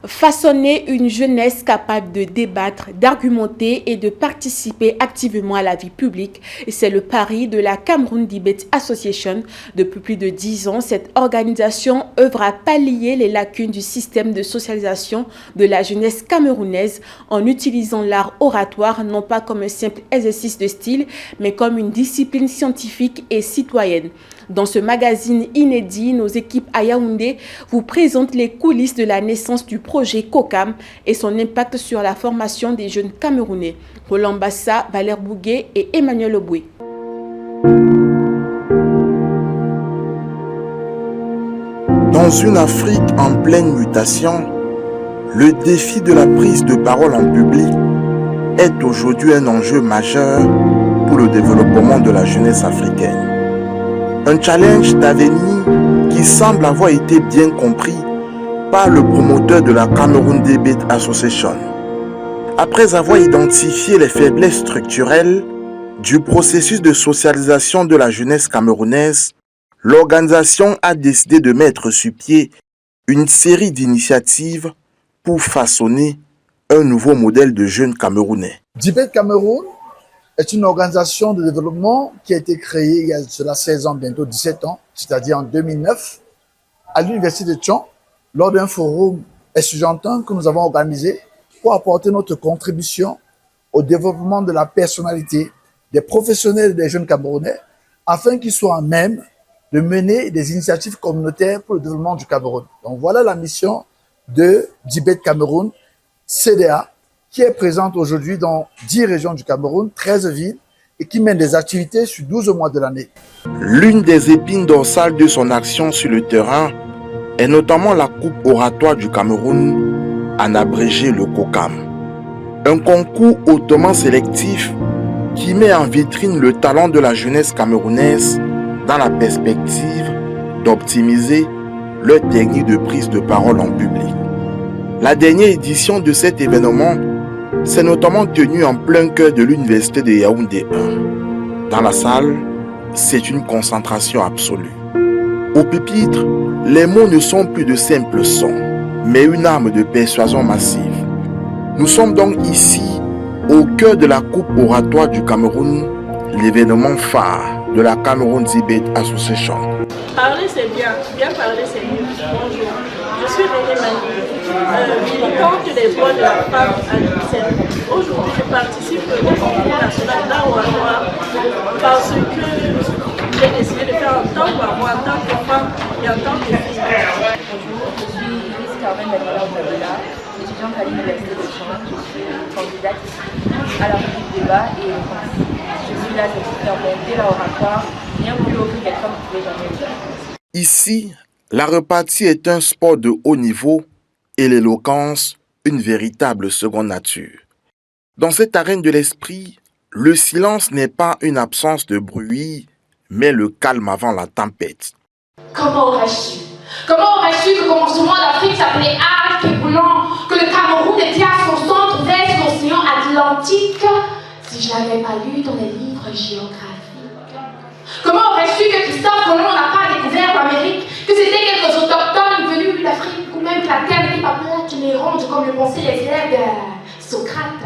Façonner une jeunesse capable de débattre, d'argumenter et de participer activement à la vie publique, c'est le pari de la Cameroun Debate Association. Depuis plus de 10 ans, cette organisation œuvre à pallier les lacunes du système de socialisation de la jeunesse camerounaise en utilisant l'art oratoire non pas comme un simple exercice de style, mais comme une discipline scientifique et citoyenne. Dans ce magazine inédit, nos équipes à Yaoundé vous présentent les coulisses de la naissance du projet COCAM et son impact sur la formation des jeunes Camerounais. Roland Bassa, Valère Bouguet et Emmanuel Oboué. Dans une Afrique en pleine mutation, le défi de la prise de parole en public est aujourd'hui un enjeu majeur pour le développement de la jeunesse africaine. Un challenge d'avenir qui semble avoir été bien compris par le promoteur de la Cameroun Debate Association. Après avoir identifié les faiblesses structurelles du processus de socialisation de la jeunesse camerounaise, l'organisation a décidé de mettre sur pied une série d'initiatives pour façonner un nouveau modèle de jeunes Camerounais. Debate Cameroun est une organisation de développement qui a été créée il y a cela 16 ans, bientôt 17 ans, c'est-à-dire en 2009, à l'Université de Tchon, lors d'un forum estudiantin que nous avons organisé pour apporter notre contribution au développement de la personnalité des professionnels et des jeunes Camerounais, afin qu'ils soient en même de mener des initiatives communautaires pour le développement du Cameroun. Donc voilà la mission de Debate Cameroun, CDA, qui est présente aujourd'hui dans 10 régions du Cameroun, 13 villes, et qui mène des activités sur 12 mois de l'année. L'une des épines dorsales de son action sur le terrain est notamment la Coupe oratoire du Cameroun, en abrégé le COCAM. Un concours hautement sélectif qui met en vitrine le talent de la jeunesse camerounaise dans la perspective d'optimiser leur technique de prise de parole en public. La dernière édition de cet événement s'est notamment tenue en plein cœur de l'université de Yaoundé 1. Dans la salle, c'est une concentration absolue. Au pupitre, les mots ne sont plus de simples sons, mais une arme de persuasion massive. Nous sommes donc ici, au cœur de la Coupe oratoire du Cameroun, l'événement phare de la Cameroun Debate Association. Parler c'est bien parler c'est mieux. Bonjour, je suis René Manu, militante des droits de la femme à l'UNICEF. Aujourd'hui je participe au concours national d'art oratoire parce que j'ai décidé de faire entendre ma voix en tant que femme et en tant que fille. Bonjour, je suis Iris Carmen Manuela, étudiante à l'Université de Tchon. Je suis candidate ici à la République du débat et je suis là pour faire monter l'oratoire bien plus haut que quelqu'un ne pouvait jamais le faire. Ici, la repartie est un sport de haut niveau et l'éloquence une véritable seconde nature. Dans cette arène de l'esprit, le silence n'est pas une absence de bruit, mais le calme avant la tempête. Comment aurais-je su que le commencement d'Afrique s'appelait Arc et Boulan, que le Cameroun était à son centre vers l'océan Atlantique, si je n'avais pas lu dans les livres géographiques? Comment aurais-je su que Christophe Colomb n'a pas découvert l'Amérique, que c'était quelques autochtones venus d'Afrique, ou même que la Terre n'était pas plate mais ronde comme le pensaient les élèves de Socrate?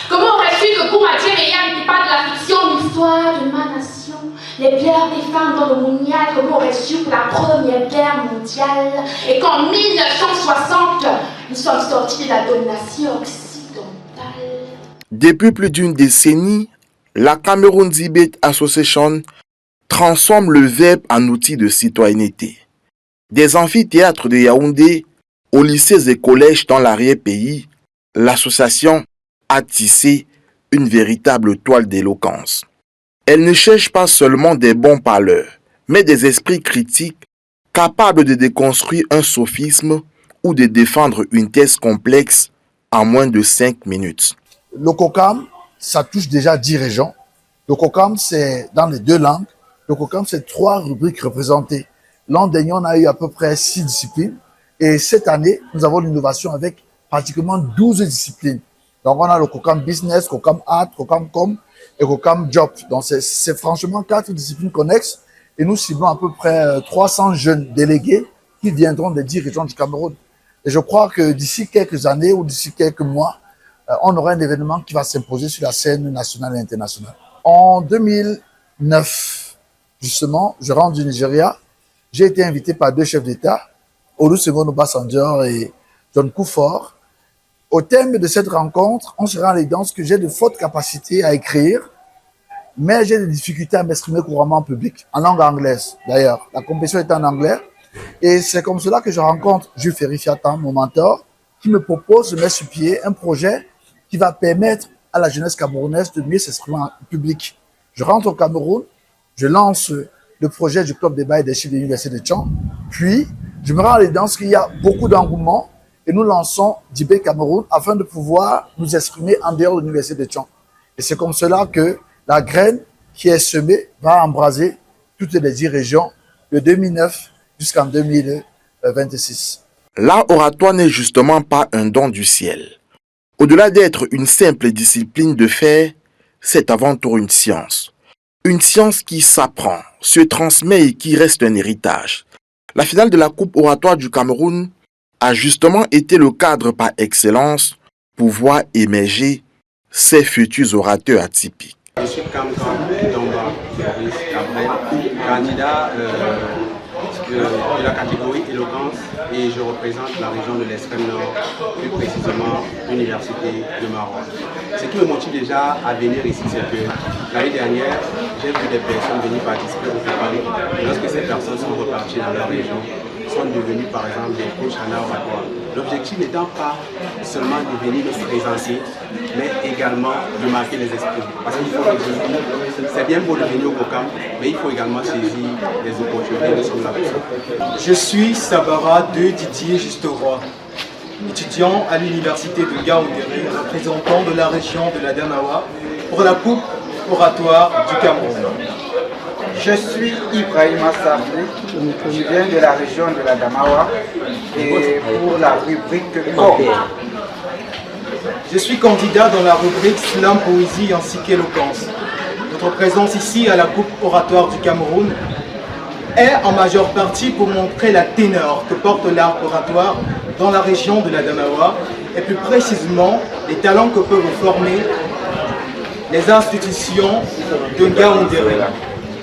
Comment aurais-je su que Koumatié Meya n'était pas de la fiction, l'histoire de ma nation? Les pleurs des femmes dans le Mounial, comment aurais-je su pour la Première Guerre mondiale et qu'en 1960, nous sommes sortis de la domination occidentale? Depuis plus d'une décennie, la Cameroun Debate Association transforme le verbe en outil de citoyenneté. Des amphithéâtres de Yaoundé aux lycées et collèges dans l'arrière-pays, l'association a tissé une véritable toile d'éloquence. Elle ne cherche pas seulement des bons parleurs, mais des esprits critiques capables de déconstruire un sophisme ou de défendre une thèse complexe en moins de 5 minutes. Le COCAM, ça touche déjà 10 régions. Le COCAM, c'est dans les 2 langues. Le COCAM, c'est 3 rubriques représentées. L'an dernier, on a eu à peu près 6 disciplines. Et cette année, nous avons l'innovation avec pratiquement 12 disciplines. Donc, on a le COCAM Business, COCAM Art, COCAM Com et COCAM Job. Donc, c'est franchement 4 disciplines connexes. Et nous ciblons à peu près 300 jeunes délégués qui viendront des 10 régions du Cameroun. Et je crois que d'ici quelques années ou d'ici quelques mois, on aura un événement qui va s'imposer sur la scène nationale et internationale. En 2009, justement, je rentre du Nigeria. J'ai été invité par 2 chefs d'État, Olusegun Obasanjo et John Kufuor. Au thème de cette rencontre, on se rend à l'évidence que j'ai de fortes capacités à écrire, mais j'ai des difficultés à m'exprimer couramment en public, en langue anglaise d'ailleurs. La compétition est en anglais. Et c'est comme cela que je rencontre Jules Ferry Fiatan, mon mentor, qui me propose de mettre sur pied un projet qui va permettre à la jeunesse camerounaise de mieux s'exprimer en public. Je rentre au Cameroun, je lance le projet du club débat et des chiffres de l'Université de Tchang, puis je me rends à l'évidence qu'il y a beaucoup d'engouement et nous lançons Dibé Cameroun afin de pouvoir nous exprimer en dehors de l'Université de Tchang. Et c'est comme cela que la graine qui est semée va embraser toutes les 10 régions de 2009 jusqu'en 2026. L'art oratoire n'est justement pas un don du ciel. Au-delà d'être une simple discipline de faire, c'est avant tout une science. Une science qui s'apprend, se transmet et qui reste un héritage. La finale de la Coupe oratoire du Cameroun a justement été le cadre par excellence pour voir émerger ces futurs orateurs atypiques. Je suis Kamkan Domba, Maurice Cabrel, candidat de la catégorie éloquence et je représente la région de l'extrême nord, plus précisément l'université de Maroc. Ce qui me motive déjà à venir ici, c'est que l'année dernière, j'ai vu des personnes venir participer au programme. Lorsque ces personnes sont reparties dans leur région, sont devenus par exemple des coachs en art oratoire. L'objectif n'étant pas seulement de venir nous présenter, mais également de marquer les esprits. Parce qu'il faut c'est bien beau de venir au COCAM, mais il faut également saisir les opportunités. Nous sommes là pour ça. Je suis Sabara de Didier Justeroy, étudiant à l'université de Yaoundé, représentant de la région de la Damawa pour la Coupe oratoire du Cameroun. Je suis Ibrahima Sarli, je viens de la région de la Damawa et pour la rubrique corps. Je suis candidat dans la rubrique Slam, Poésie ainsi qu'éloquence. Notre présence ici à la Coupe oratoire du Cameroun est en majeure partie pour montrer la ténor que porte l'art oratoire dans la région de la Damawa et plus précisément les talents que peuvent former les institutions de Ngaoundéré.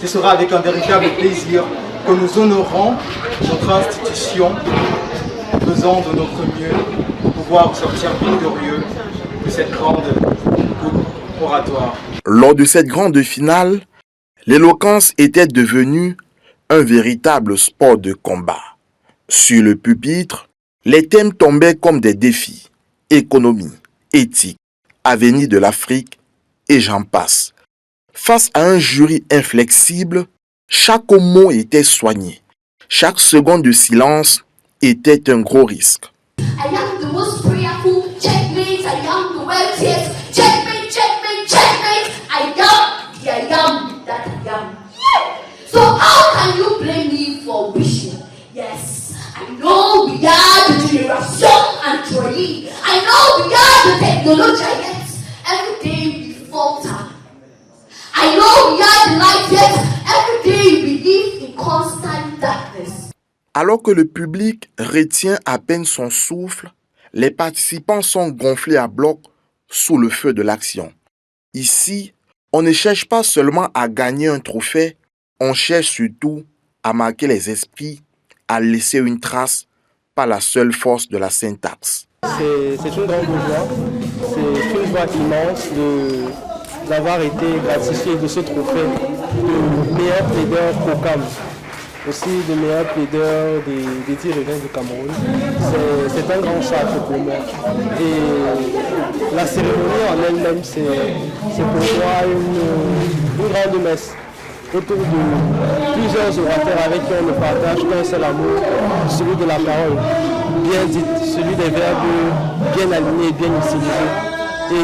Ce sera avec un véritable plaisir que nous honorons notre institution, faisant de notre mieux pour pouvoir sortir victorieux de cette grande coupe oratoire. Lors de cette grande finale, l'éloquence était devenue un véritable sport de combat. Sur le pupitre, les thèmes tombaient comme des défis, économie, éthique, avenir de l'Afrique et j'en passe. Face à un jury inflexible, chaque mot était soigné. Chaque seconde de silence était un gros risque. I am the most prayerful. Checkmate, I am the wealthiest. Checkmate, checkmate, checkmate. I am that I am. So how can you blame me for wishing? Yes, I know we are the generation Android. I know we are the technologians. Every day we falter. I know we are the light, yet every day we live in constant darkness. Alors que le public retient à peine son souffle, les participants sont gonflés à bloc sous le feu de l'action. Ici, on ne cherche pas seulement à gagner un trophée, on cherche surtout à marquer les esprits, à laisser une trace par la seule force de la syntaxe. C'est une grande joie, c'est une joie immense d'avoir été gratifié de ce trophée de meilleur plaideur COCAM, aussi de meilleur plaideur des 10 régions du Cameroun. C'est un grand sacre pour moi. Et la cérémonie en elle-même, c'est pour moi une grande messe autour de plusieurs orateurs avec qui on ne partage qu'un seul amour, celui de la parole, bien dite, celui des verbes bien alignés, bien utilisés. Et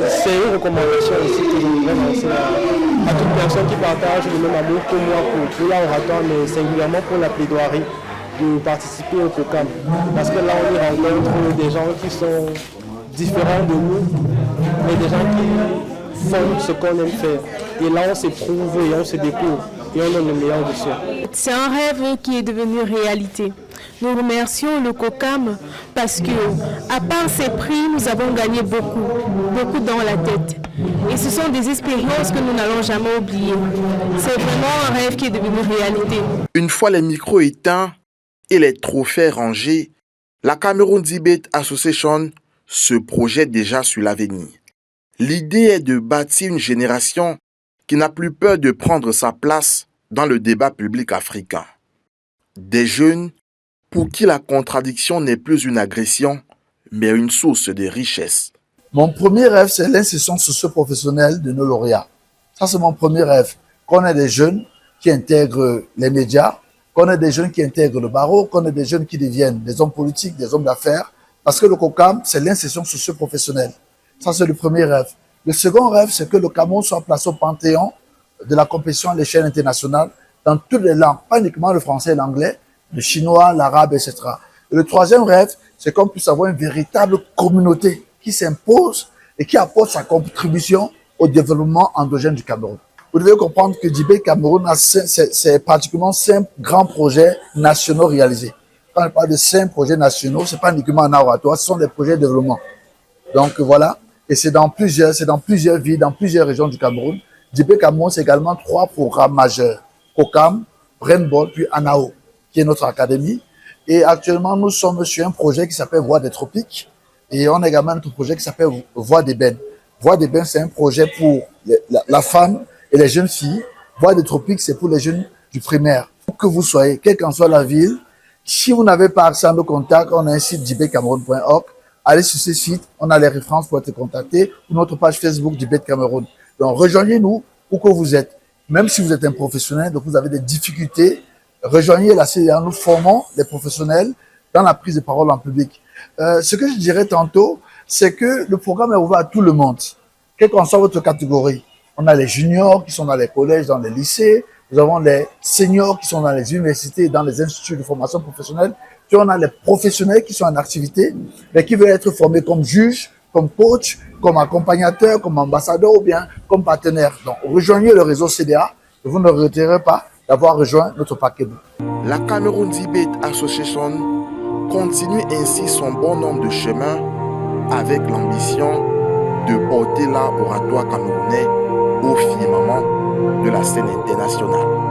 c'est une recommandation aussi que je voudrais lancer à toute personne qui partage le même amour que moi pour l'art oratoire, mais singulièrement pour la plaidoirie, de participer au COCAM. Parce que là, on y rencontre des gens qui sont différents de nous, mais des gens qui font ce qu'on aime faire. Et là, on s'éprouve et on se découvre et on donne le meilleur de soi. C'est un rêve qui est devenu réalité. Nous remercions le COCAM parce que, à part ces prix, nous avons gagné beaucoup dans la tête. Et ce sont des expériences que nous n'allons jamais oublier. C'est vraiment un rêve qui est devenu réalité. Une fois les micros éteints et les trophées rangés, la Cameroon Debate Association se projette déjà sur l'avenir. L'idée est de bâtir une génération qui n'a plus peur de prendre sa place dans le débat public africain. Des jeunes pour qui la contradiction n'est plus une agression, mais une source de richesse. Mon premier rêve, c'est l'insertion socio-professionnelle de nos lauréats. Ça, c'est mon premier rêve. Qu'on ait des jeunes qui intègrent les médias, qu'on ait des jeunes qui intègrent le barreau, qu'on ait des jeunes qui deviennent des hommes politiques, des hommes d'affaires. Parce que le COCAM, c'est l'insertion socio-professionnelle. Ça, c'est le premier rêve. Le second rêve, c'est que le Cameroun soit placé au panthéon de la compétition à l'échelle internationale dans toutes les langues, pas uniquement le français et l'anglais, le chinois, l'arabe, etc. Et le troisième rêve, c'est qu'on puisse avoir une véritable communauté qui s'impose et qui apporte sa contribution au développement endogène du Cameroun. Vous devez comprendre que Debate Cameroun, c'est pratiquement 5 grands projets nationaux réalisés. Quand on parle de 5 projets nationaux, c'est pas uniquement un oratoire, ce sont des projets de développement. Donc voilà, et c'est dans plusieurs villes, dans plusieurs régions du Cameroun. Debate Cameroun, c'est également 3 programmes majeurs. COCAM, Brainball, puis ANAO, qui est notre académie. Et actuellement, nous sommes sur un projet qui s'appelle Voix des Tropiques. Et on a également notre projet qui s'appelle Voix d'Ébène. Voix d'Ébène, c'est un projet pour la femme et les jeunes filles. Voix des Tropiques, c'est pour les jeunes du primaire. Où que vous soyez, quelle qu'en soit la ville, si vous n'avez pas accès à nos contacts, on a un site debatecameroun.org. Allez sur ce site, on a les références pour être contacté, ou notre page Facebook Debate Cameroun. Donc rejoignez-nous où que vous êtes. Même si vous êtes un professionnel, donc vous avez des difficultés, rejoignez la CDA. Nous formons les professionnels dans la prise de parole en public. Ce que je dirais tantôt, c'est que le programme est ouvert à tout le monde, quelle qu'en soit votre catégorie. On a les juniors qui sont dans les collèges, dans les lycées. Nous avons les seniors qui sont dans les universités et dans les instituts de formation professionnelle. Puis on a les professionnels qui sont en activité, mais qui veulent être formés comme juge, comme coach, comme accompagnateur, comme ambassadeur ou bien comme partenaire. Donc, rejoignez le réseau CDA et vous ne regretterez pas d'avoir rejoint notre paquet. La Cameroon Debate Association continue ainsi son bon nombre de chemins avec l'ambition de porter l'art oratoire camerounais au firmament de la scène internationale.